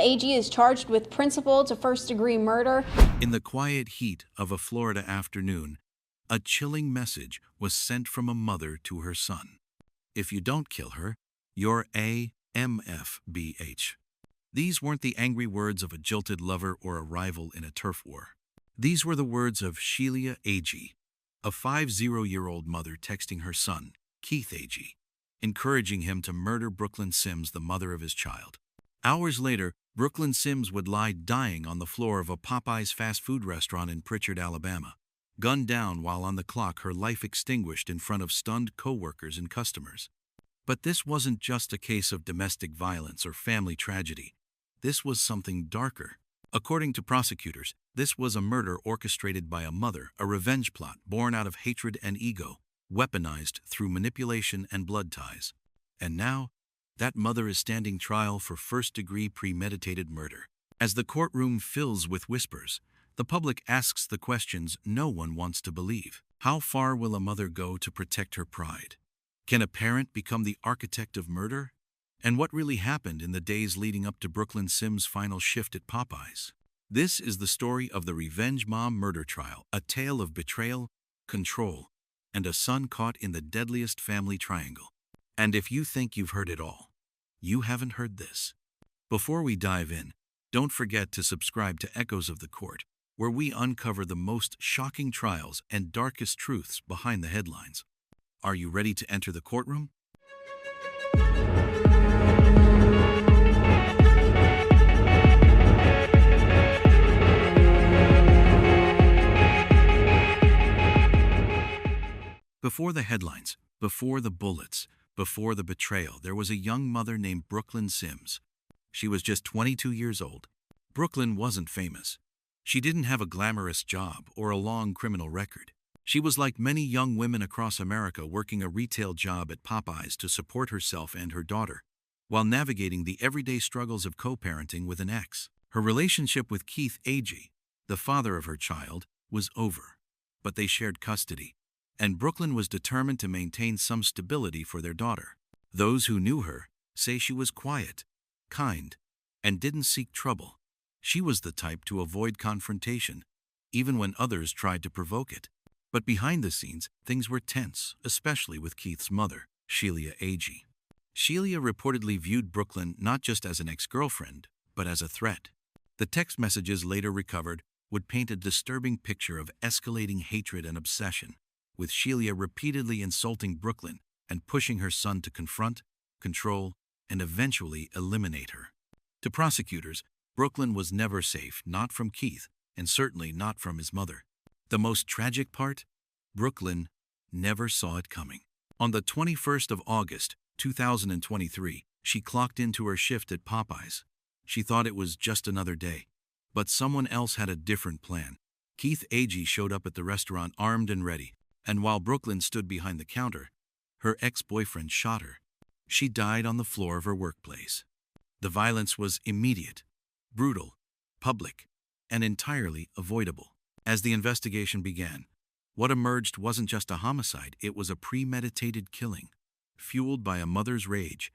Agee is charged with principal to first-degree murder. In the quiet heat of a Florida afternoon, a chilling message was sent from a mother to her son. If you don't kill her, you're a MFBH. These weren't the angry words of a jilted lover or a rival in a turf war. These were the words of Shelia Agee, a 50-year-old mother texting her son, Keith Agee, encouraging him to murder Brooklyn Sims, the mother of his child. Hours later, Brooklyn Sims would lie dying on the floor of a Popeyes fast food restaurant in Pritchard, Alabama, gunned down while on the clock, her life extinguished in front of stunned co-workers and customers. But this wasn't just a case of domestic violence or family tragedy. This was something darker. According to prosecutors, this was a murder orchestrated by a mother, a revenge plot born out of hatred and ego, weaponized through manipulation and blood ties. And now, that mother is standing trial for first-degree premeditated murder. As the courtroom fills with whispers, the public asks the questions no one wants to believe. How far will a mother go to protect her pride? Can a parent become the architect of murder? And what really happened in the days leading up to Brooklyn Sims' final shift at Popeyes? This is the story of the Revenge Mom murder trial, a tale of betrayal, control, and a son caught in the deadliest family triangle. And if you think you've heard it all, you haven't heard this. Before we dive in, don't forget to subscribe to Echoes of the Court, where we uncover the most shocking trials and darkest truths behind the headlines. Are you ready to enter the courtroom? Before the headlines, before the bullets, before the betrayal, there was a young mother named Brooklyn Sims. She was just 22 years old. Brooklyn wasn't famous. She didn't have a glamorous job or a long criminal record. She was like many young women across America, working a retail job at Popeyes to support herself and her daughter, while navigating the everyday struggles of co-parenting with an ex. Her relationship with Keith Agee, the father of her child, was over, but they shared custody, and Brooklyn was determined to maintain some stability for their daughter. Those who knew her say she was quiet, kind, and didn't seek trouble. She was the type to avoid confrontation, even when others tried to provoke it. But behind the scenes, things were tense, especially with Keith's mother, Shelia Agee. Shelia reportedly viewed Brooklyn not just as an ex-girlfriend, but as a threat. The text messages later recovered would paint a disturbing picture of escalating hatred and obsession, with Shelia repeatedly insulting Brooklyn and pushing her son to confront, control, and eventually eliminate her. To prosecutors, Brooklyn was never safe, not from Keith, and certainly not from his mother. The most tragic part? Brooklyn never saw it coming. On the 21st of August, 2023, she clocked into her shift at Popeyes. She thought it was just another day. But someone else had a different plan. Keith Agee showed up at the restaurant armed and ready, and while Brooklyn stood behind the counter, her ex-boyfriend shot her. She died on the floor of her workplace. The violence was immediate, brutal, public, and entirely avoidable. As the investigation began, what emerged wasn't just a homicide, it was a premeditated killing, fueled by a mother's rage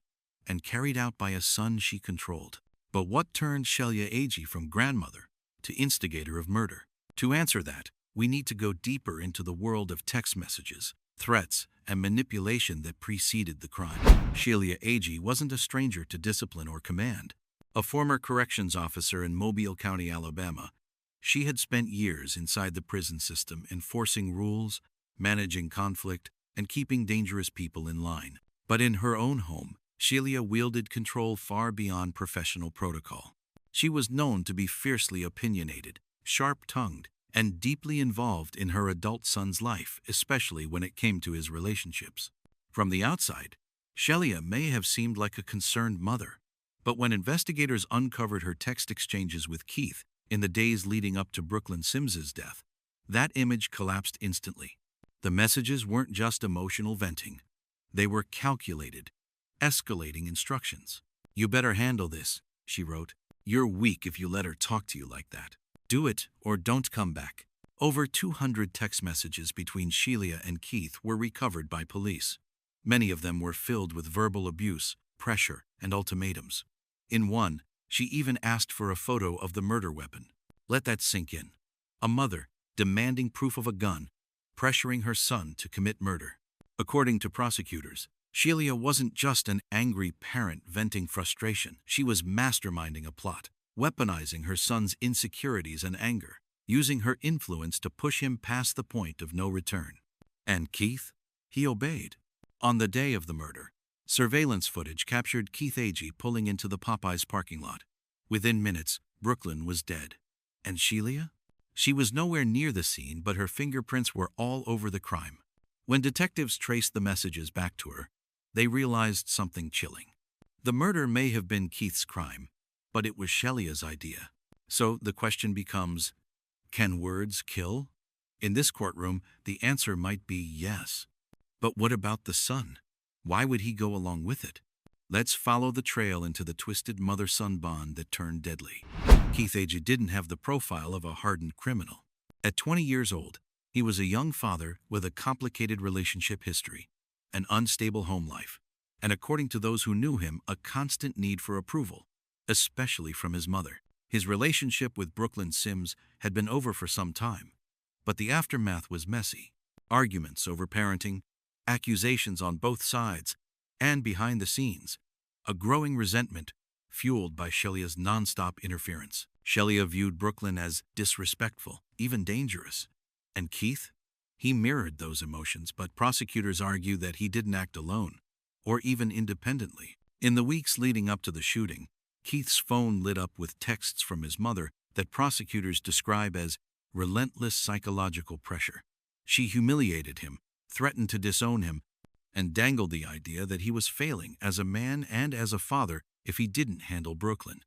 and carried out by a son she controlled. But what turned Shelia Agee from grandmother to instigator of murder? To answer that, we need to go deeper into the world of text messages, threats, and manipulation that preceded the crime. Shelia Agee wasn't a stranger to discipline or command. A former corrections officer in Mobile County, Alabama, she had spent years inside the prison system enforcing rules, managing conflict, and keeping dangerous people in line. But in her own home, Shelia wielded control far beyond professional protocol. She was known to be fiercely opinionated, sharp-tongued, and deeply involved in her adult son's life, especially when it came to his relationships. From the outside, Shelia may have seemed like a concerned mother, but when investigators uncovered her text exchanges with Keith in the days leading up to Brooklyn Sims's death, that image collapsed instantly. The messages weren't just emotional venting. They were calculated, escalating instructions. "You better handle this," she wrote. "You're weak if you let her talk to you like that. Do it or don't come back." Over 200 text messages between Shelia and Keith were recovered by police. Many of them were filled with verbal abuse, pressure, and ultimatums. In one, She even asked for a photo of the murder weapon. Let that sink in. A mother demanding proof of a gun, pressuring her son to commit murder. According to prosecutors, Shelia wasn't just an angry parent venting frustration. She was masterminding a plot, weaponizing her son's insecurities and anger, using her influence to push him past the point of no return. And Keith? He obeyed. On the day of the murder, surveillance footage captured Keith Agee pulling into the Popeyes parking lot. Within minutes, Brooklyn was dead. And Shelia? She was nowhere near the scene, but her fingerprints were all over the crime. When detectives traced the messages back to her, they realized something chilling. The murder may have been Keith's crime, but it was Shelia's idea. So the question becomes, can words kill? In this courtroom, the answer might be yes. But what about the son? Why would he go along with it? Let's follow the trail into the twisted mother-son bond that turned deadly. Keith Agee didn't have the profile of a hardened criminal. At 20 years old, he was a young father with a complicated relationship history, an unstable home life, and according to those who knew him, a constant need for approval, especially from his mother. His relationship with Brooklyn Sims had been over for some time, but the aftermath was messy. Arguments over parenting, accusations on both sides, and behind the scenes, a growing resentment fueled by Shelia's nonstop interference. Shelia viewed Brooklyn as disrespectful, even dangerous. And Keith? He mirrored those emotions, but prosecutors argue that he didn't act alone, or even independently. In the weeks leading up to the shooting, Keith's phone lit up with texts from his mother that prosecutors describe as relentless psychological pressure. She humiliated him, threatened to disown him, and dangled the idea that he was failing as a man and as a father if he didn't handle Brooklyn.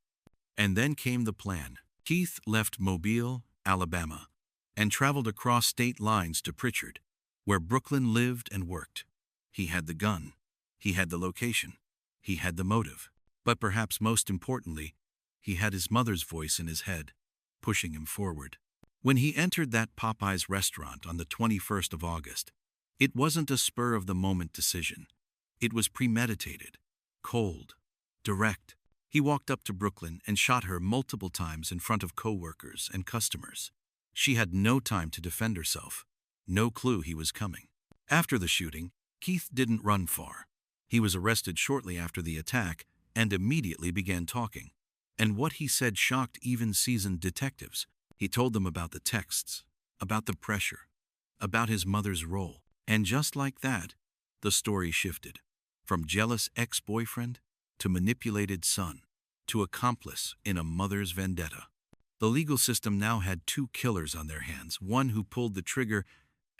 And then came the plan. Keith left Mobile, Alabama, and traveled across state lines to Pritchard, where Brooklyn lived and worked. He had the gun. He had the location. He had the motive. But perhaps most importantly, he had his mother's voice in his head, pushing him forward. When he entered that Popeyes restaurant on the 21st of August, it wasn't a spur-of-the-moment decision. It was premeditated, cold, direct. He walked up to Brooklyn and shot her multiple times in front of coworkers and customers. She had no time to defend herself, no clue he was coming. After the shooting, Keith didn't run far. He was arrested shortly after the attack and immediately began talking. And what he said shocked even seasoned detectives. He told them about the texts, about the pressure, about his mother's role. And just like that, the story shifted. From jealous ex-boyfriend to manipulated son to accomplice in a mother's vendetta. The legal system now had two killers on their hands, one who pulled the trigger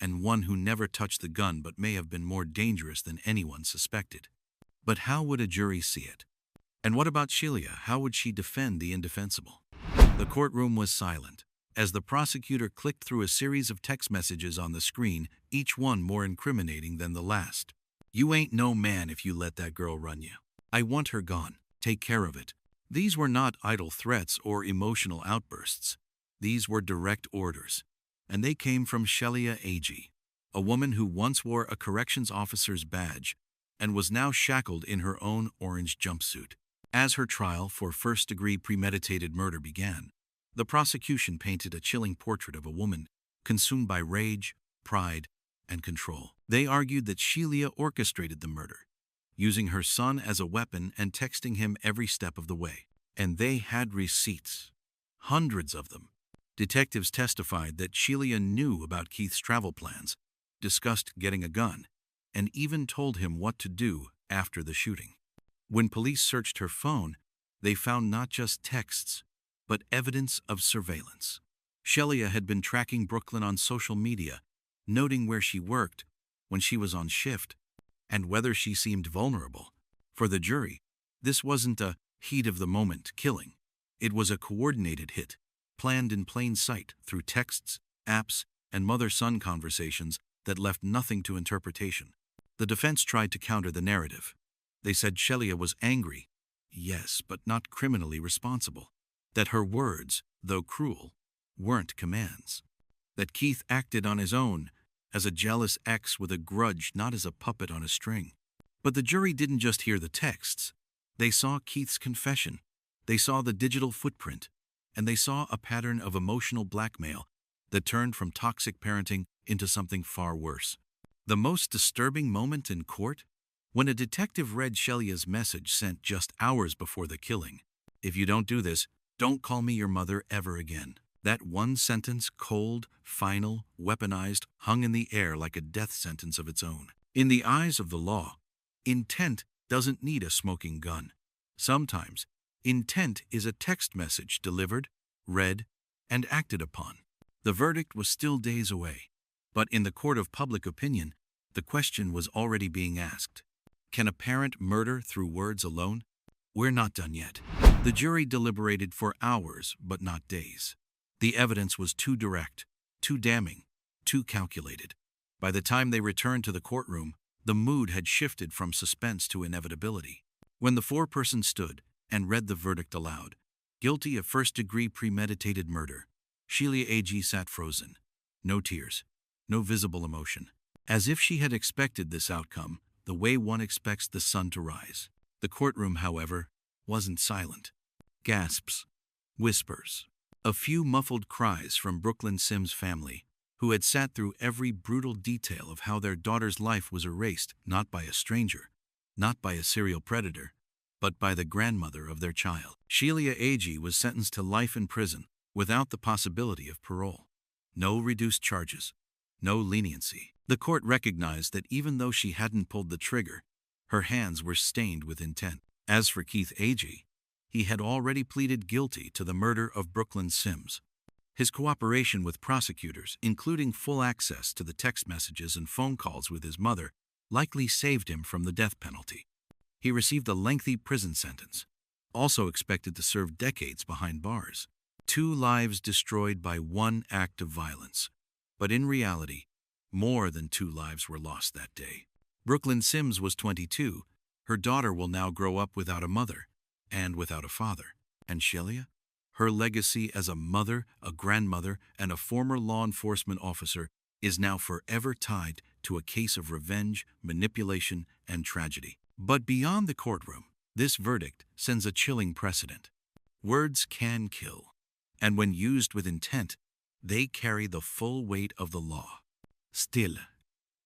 and one who never touched the gun but may have been more dangerous than anyone suspected. But how would a jury see it? And what about Shelia? How would she defend the indefensible? The courtroom was silent as the prosecutor clicked through a series of text messages on the screen, each one more incriminating than the last. "You ain't no man if you let that girl run you. I want her gone. Take care of it." These were not idle threats or emotional outbursts. These were direct orders, and they came from Shelia Agee, a woman who once wore a corrections officer's badge and was now shackled in her own orange jumpsuit. As her trial for first-degree premeditated murder began, the prosecution painted a chilling portrait of a woman consumed by rage, pride, and control. They argued that Shelia orchestrated the murder, using her son as a weapon and texting him every step of the way. And they had receipts, hundreds of them. Detectives testified that Shelia knew about Keith's travel plans, discussed getting a gun, and even told him what to do after the shooting. When police searched her phone, they found not just texts, but evidence of surveillance. Shelia had been tracking Brooklyn on social media, noting where she worked, when she was on shift, and whether she seemed vulnerable. For the jury, this wasn't a heat-of-the-moment killing. It was a coordinated hit, planned in plain sight through texts, apps, and mother-son conversations that left nothing to interpretation. The defense tried to counter the narrative. They said Shelia was angry, yes, but not criminally responsible. That her words, though cruel, weren't commands. That Keith acted on his own, as a jealous ex with a grudge, not as a puppet on a string. But the jury didn't just hear the texts. They saw Keith's confession. They saw the digital footprint, and they saw a pattern of emotional blackmail that turned from toxic parenting into something far worse. The most disturbing moment in court? When a detective read Shelia's message sent just hours before the killing. "If you don't do this, don't call me your mother ever again." That one sentence, cold, final, weaponized, hung in the air like a death sentence of its own. In the eyes of the law, intent doesn't need a smoking gun. Sometimes, intent is a text message delivered, read, and acted upon. The verdict was still days away, but in the court of public opinion, the question was already being asked. Can a parent murder through words alone? We're not done yet. The jury deliberated for hours, but not days. The evidence was too direct, too damning, too calculated. By the time they returned to the courtroom, the mood had shifted from suspense to inevitability. When the foreperson stood and read the verdict aloud, guilty of first-degree premeditated murder, Shelia Agee sat frozen. No tears, no visible emotion. As if she had expected this outcome, the way one expects the sun to rise. The courtroom, however, wasn't silent. Gasps, whispers, a few muffled cries from Brooklyn Sims' family, who had sat through every brutal detail of how their daughter's life was erased not by a stranger, not by a serial predator, but by the grandmother of their child. Shelia Agee was sentenced to life in prison without the possibility of parole. No reduced charges, no leniency. The court recognized that even though she hadn't pulled the trigger, her hands were stained with intent. As for Keith Agee, he had already pleaded guilty to the murder of Brooklyn Sims. His cooperation with prosecutors, including full access to the text messages and phone calls with his mother, likely saved him from the death penalty. He received a lengthy prison sentence, also expected to serve decades behind bars. 2 lives destroyed by one act of violence. But in reality, more than 2 lives were lost that day. Brooklyn Sims was 22. Her daughter will now grow up without a mother and without a father. And Shelia? Her legacy as a mother, a grandmother, and a former law enforcement officer is now forever tied to a case of revenge, manipulation, and tragedy. But beyond the courtroom, this verdict sends a chilling precedent. Words can kill, and when used with intent, they carry the full weight of the law. Still,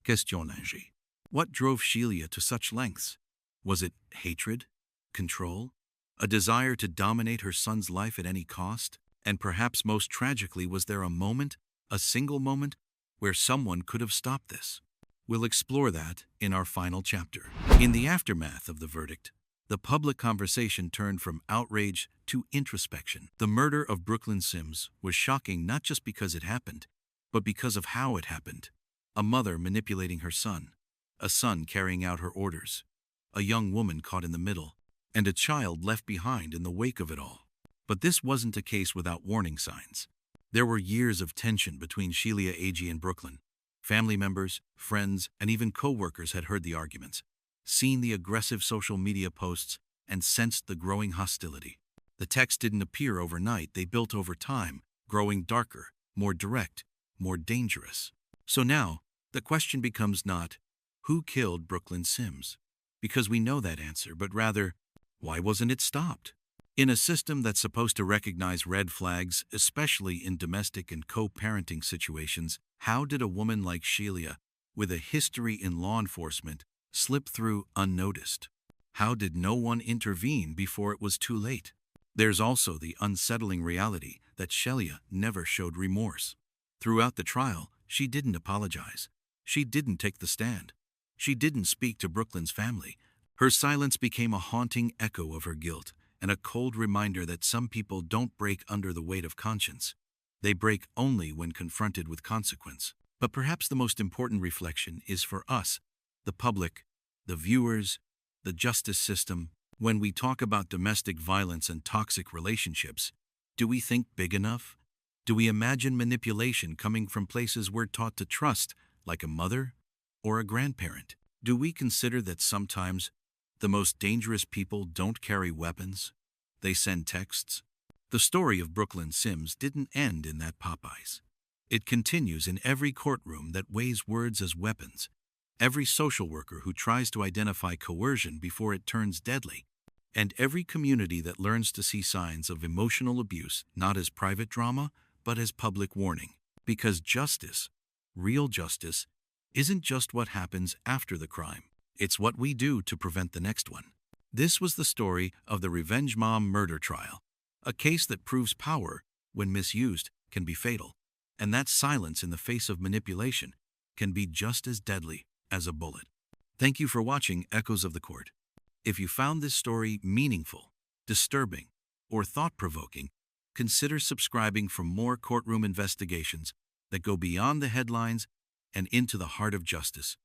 question Agee. What drove Shelia to such lengths? Was it hatred? Control? A desire to dominate her son's life at any cost? And perhaps most tragically, was there a moment, a single moment, where someone could have stopped this? We'll explore that in our final chapter. In the aftermath of the verdict, the public conversation turned from outrage to introspection. The murder of Brooklyn Sims was shocking not just because it happened, but because of how it happened. A mother manipulating her son, a son carrying out her orders, a young woman caught in the middle, and a child left behind in the wake of it all. But this wasn't a case without warning signs. There were years of tension between Shelia Agee and Brooklyn. Family members, friends, and even co-workers had heard the arguments, seen the aggressive social media posts, and sensed the growing hostility. The texts didn't appear overnight. They built over time, growing darker, more direct, more dangerous. So now, the question becomes not, who killed Brooklyn Sims? Because we know that answer, but rather, why wasn't it stopped? In a system that's supposed to recognize red flags, especially in domestic and co-parenting situations, how did a woman like Shelia, with a history in law enforcement, slip through unnoticed? How did no one intervene before it was too late? There's also the unsettling reality that Shelia never showed remorse. Throughout the trial, she didn't apologize. She didn't take the stand. She didn't speak to Brooklyn's family. Her silence became a haunting echo of her guilt and a cold reminder that some people don't break under the weight of conscience. They break only when confronted with consequence. But perhaps the most important reflection is for us, the public, the viewers, the justice system. When we talk about domestic violence and toxic relationships, do we think big enough? Do we imagine manipulation coming from places we're taught to trust, like a mother or a grandparent? Do we consider that sometimes the most dangerous people don't carry weapons? They send texts. The story of Brooklyn Sims didn't end in that Popeyes. It continues in every courtroom that weighs words as weapons, every social worker who tries to identify coercion before it turns deadly, And every community that learns to see signs of emotional abuse not as private drama, but as public warning. Because justice, real justice, isn't just what happens after the crime. It's what we do to prevent the next one. This was the story of the Revenge Mom murder trial, a case that proves power, when misused, can be fatal, and that silence in the face of manipulation can be just as deadly as a bullet. Thank you for watching Echoes of the Court. If you found this story meaningful, disturbing, or thought-provoking, consider subscribing for more courtroom investigations that go beyond the headlines and into the heart of justice.